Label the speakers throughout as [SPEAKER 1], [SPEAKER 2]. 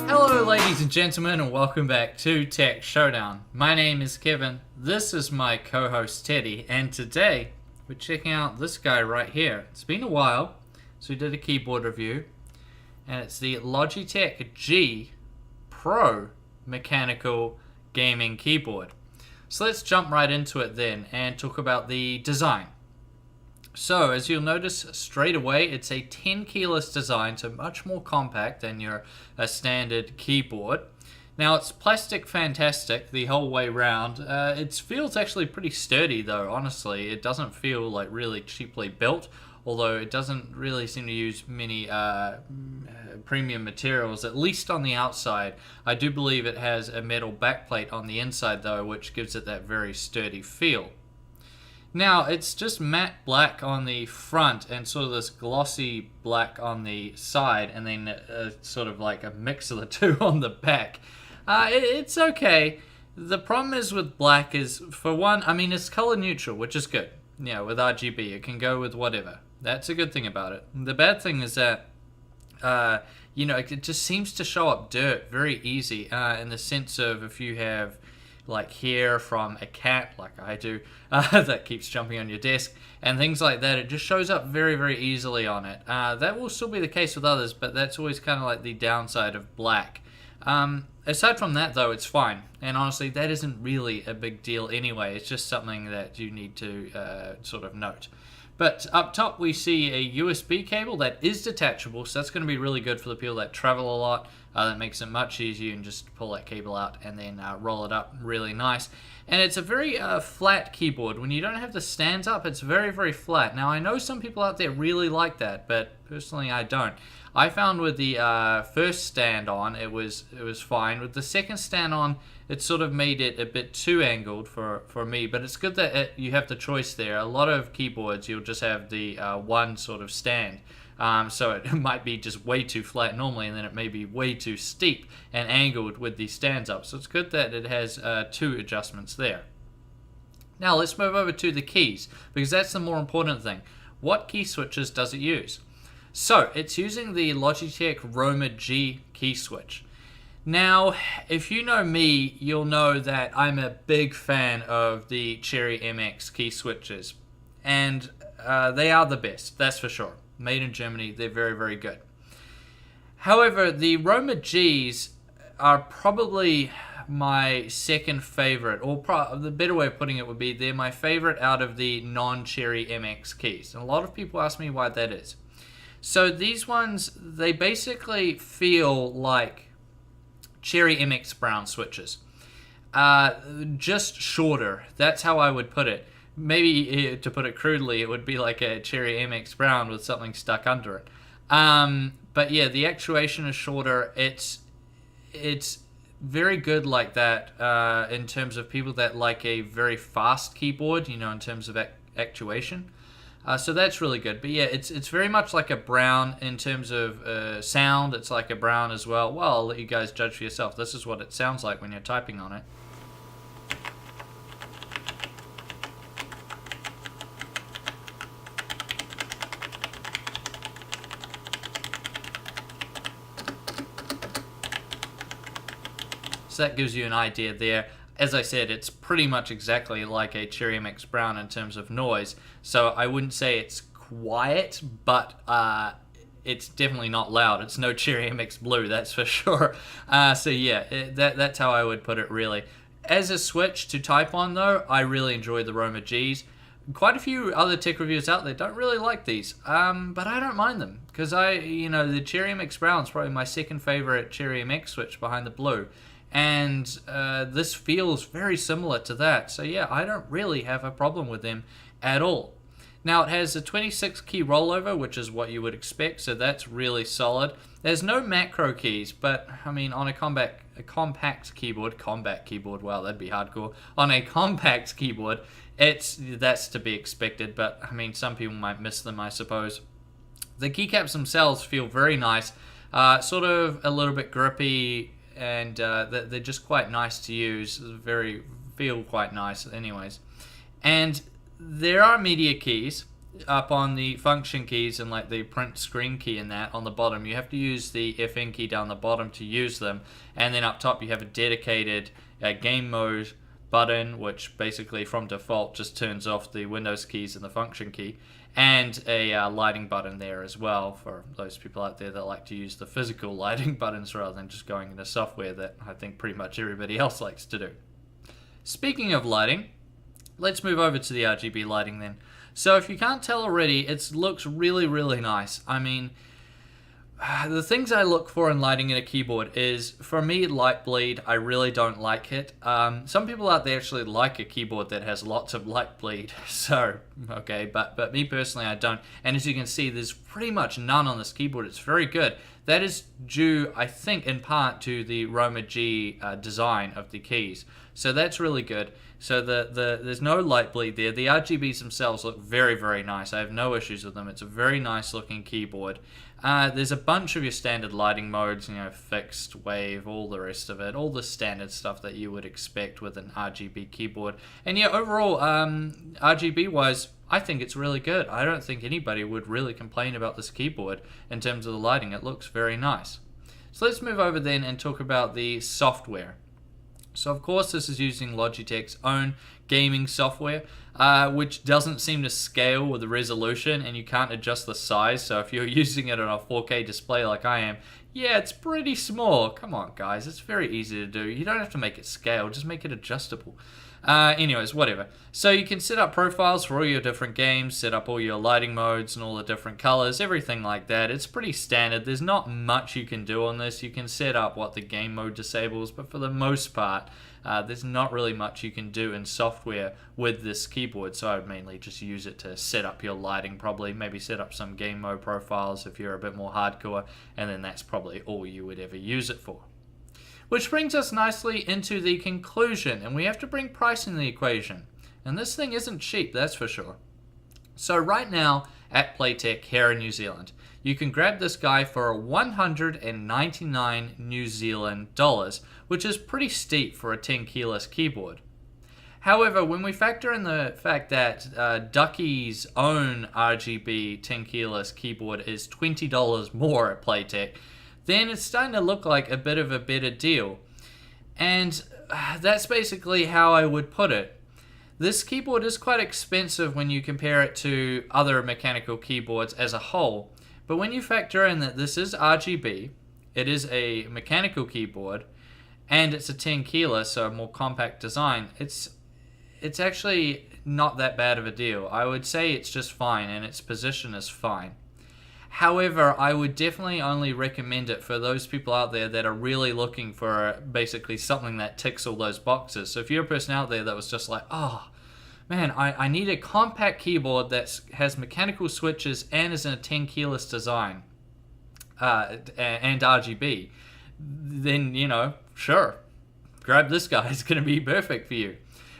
[SPEAKER 1] Hello ladies and gentlemen, and welcome back to Tech Showdown. My name is Kevin, this is my co-host Teddy, and today we're checking out this guy right here. It's been a while, so we did a keyboard review, and it's the Logitech G Pro mechanical gaming keyboard. So let's jump right into it then and talk about the design. So as you'll notice straight away, it's a Tenkeyless design, so much more compact than your standard keyboard. Now it's plastic fantastic the whole way round. It feels actually pretty sturdy though, honestly. It doesn't feel like really cheaply built, although it doesn't really seem to use many premium materials, at least on the outside. I do believe it has a metal backplate on the inside though, which gives it that very sturdy feel. Now, it's just matte black on the front and sort of this glossy black on the side, and then sort of like a mix of the two on the back. It's okay. The problem is with black is, for one, I mean, it's color neutral, which is good. Yeah, with RGB, it can go with whatever. That's a good thing about it. The bad thing is that, you know, it just seems to show up dirt very easy, in the sense of if you have like hair from a cat, like I do, that keeps jumping on your desk, and things like that, it just shows up very, very easily on it. That will still be the case with others, but that's always kind of like the downside of black. Aside from that, though, it's fine, and honestly, that isn't really a big deal anyway. It's just something that you need to sort of note. But up top, we see a USB cable that is detachable, so that's going to be really good for the people that travel a lot. That makes it much easier. You can just pull that cable out and then roll it up really nice. And it's a very flat keyboard. When you don't have the stands up, it's very, very flat. Now, I know some people out there really like that, but personally, I don't. I found with the first stand on, it was fine. With the second stand on, it sort of made it a bit too angled for me, but it's good that you have the choice there. A lot of keyboards, you'll just have the one sort of stand. So it might be just way too flat normally, and then it may be way too steep and angled with the stands up. So it's good that it has two adjustments there. Now let's move over to the keys, because that's the more important thing. What key switches does it use? So it's using the Logitech Rollover G key switch. Now, if you know me, you'll know that I'm a big fan of the Cherry MX key switches, and they are the best, that's for sure. Made in Germany, they're very, very good. However, the Rollover Gs are probably my second favorite, or the better way of putting it would be they're my favorite out of the non-Cherry MX keys. And a lot of people ask me why that is. So these ones, they basically feel like Cherry MX Brown switches. Just shorter, that's how I would put it. Maybe, to put it crudely, it would be like a Cherry MX Brown with something stuck under it. But yeah, the actuation is shorter. It's very good like that in terms of people that like a very fast keyboard, you know, in terms of actuation. So that's really good. But yeah, it's very much like a Brown in terms of sound. It's like a Brown as well. Well, I'll let you guys judge for yourself. This is what it sounds like when you're typing on it. So that gives you an idea there. As I said, it's pretty much exactly like a Cherry MX Brown in terms of noise. So I wouldn't say it's quiet, but it's definitely not loud. It's no Cherry MX Blue, that's for sure. So yeah, that's how I would put it really. As a switch to type on though, I really enjoy the Rollover Gs. Quite a few other tech reviewers out there don't really like these, but I don't mind them because the Cherry MX Brown is probably my second favorite Cherry MX switch behind the Blue. And this feels very similar to that. So yeah, I don't really have a problem with them at all. Now it has a 26 key rollover, which is what you would expect, so that's really solid. There's no macro keys, but I mean on a compact keyboard, wow, that'd be hardcore. On a compact keyboard, that's to be expected, but I mean some people might miss them, I suppose. The keycaps themselves feel very nice, sort of a little bit grippy, and they're just quite nice to use. Feel quite nice anyways. And there are media keys. up on the function keys and like the print screen key and that on the bottom. You have to use the FN key down the bottom to use them, and then up top you have a dedicated game mode button, which basically from default just turns off the Windows keys and the function key, and a lighting button there as well for those people out there that like to use the physical lighting buttons rather than just going into software that I think pretty much everybody else likes to do. Speaking of lighting, let's move over to the RGB lighting then. So if you can't tell already, it looks really, really nice. I mean, the things I look for in lighting in a keyboard is, for me, light bleed. I really don't like it. Some people out there actually like a keyboard that has lots of light bleed. So, okay, but me personally, I don't. And as you can see, there's pretty much none on this keyboard. It's very good. That is due, I think, in part to the Roma G design of the keys. So that's really good. So there's no light bleed there. The RGBs themselves look very, very nice. I have no issues with them. It's a very nice looking keyboard. There's a bunch of your standard lighting modes, you know, fixed, wave, all the rest of it, all the standard stuff that you would expect with an RGB keyboard. And yeah, overall, RGB wise, I think it's really good. I don't think anybody would really complain about this keyboard in terms of the lighting. It looks very nice. So let's move over then and talk about the software. So of course this is using Logitech's own gaming software, which doesn't seem to scale with the resolution, and you can't adjust the size. So if you're using it on a 4K display like I am, yeah, it's pretty small. Come on guys, it's very easy to do. You don't have to make it scale, just make it adjustable. Anyways, whatever. So you can set up profiles for all your different games, set up all your lighting modes and all the different colors, everything like that. It's pretty standard. There's not much you can do on this. You can set up what the game mode disables, but for the most part, there's not really much you can do in software with this keyboard. So I would mainly just use it to set up your lighting, probably maybe set up some game mode profiles if you're a bit more hardcore, and then that's probably all you would ever use it for. Which brings us nicely into the conclusion, and we have to bring price in the equation. And this thing isn't cheap, that's for sure. So right now at Playtech here in New Zealand, you can grab this guy for 199 New Zealand dollars, which is pretty steep for a Tenkeyless keyboard. However, when we factor in the fact that Ducky's own RGB Tenkeyless keyboard is $20 more at Playtech, then it's starting to look like a bit of a better deal. And that's basically how I would put it. This keyboard is quite expensive when you compare it to other mechanical keyboards as a whole, but when you factor in that this is RGB, it is a mechanical keyboard, and it's a Tenkeyless, so a more compact design, it's actually not that bad of a deal. I would say it's just fine, and its position is fine. However, I would definitely only recommend it for those people out there that are really looking for basically something that ticks all those boxes. So if you're a person out there that was just like, oh, man, I need a compact keyboard that has mechanical switches and is in a Tenkeyless design and RGB, then, you know, sure, grab this guy. It's going to be perfect for you.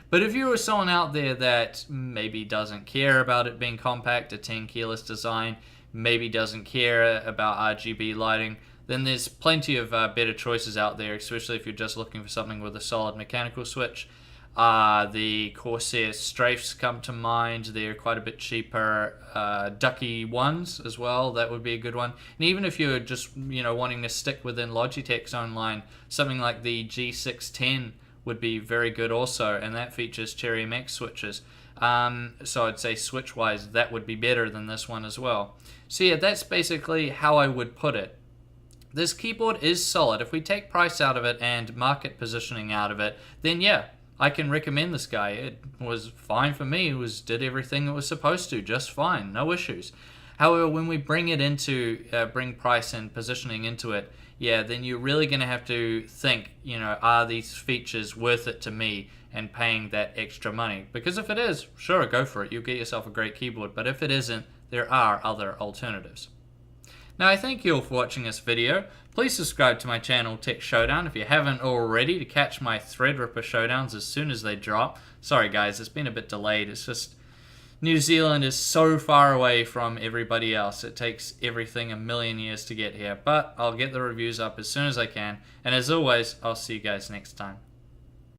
[SPEAKER 1] But if you were someone out there that maybe doesn't care about it being compact, a Tenkeyless design, maybe doesn't care about RGB lighting, then there's plenty of better choices out there, especially if you're just looking for something with a solid mechanical switch. The Corsair Strafes come to mind. They're quite a bit cheaper. Ducky ones as well, that would be a good one. And even if you're just, you know, wanting to stick within Logitech's own line, something like the G610 would be very good also, and that features Cherry Max switches. So I'd say switch-wise, that would be better than this one as well. So yeah, that's basically how I would put it. This keyboard is solid. If we take price out of it and market positioning out of it, then yeah, I can recommend this guy. It was fine for me. It did everything it was supposed to, just fine, no issues. However, when we bring it into, bring price and positioning into it, yeah, then you're really going to have to think, you know, are these features worth it to me and paying that extra money? Because if it is, sure, go for it. You'll get yourself a great keyboard. But if it isn't, there are other alternatives. Now, I thank you all for watching this video. Please subscribe to my channel, Tech Showdown, if you haven't already, to catch my Threadripper Showdowns as soon as they drop. Sorry, guys, it's been a bit delayed. It's just New Zealand is so far away from everybody else. It takes everything a million years to get here. But I'll get the reviews up as soon as I can. And as always, I'll see you guys next time.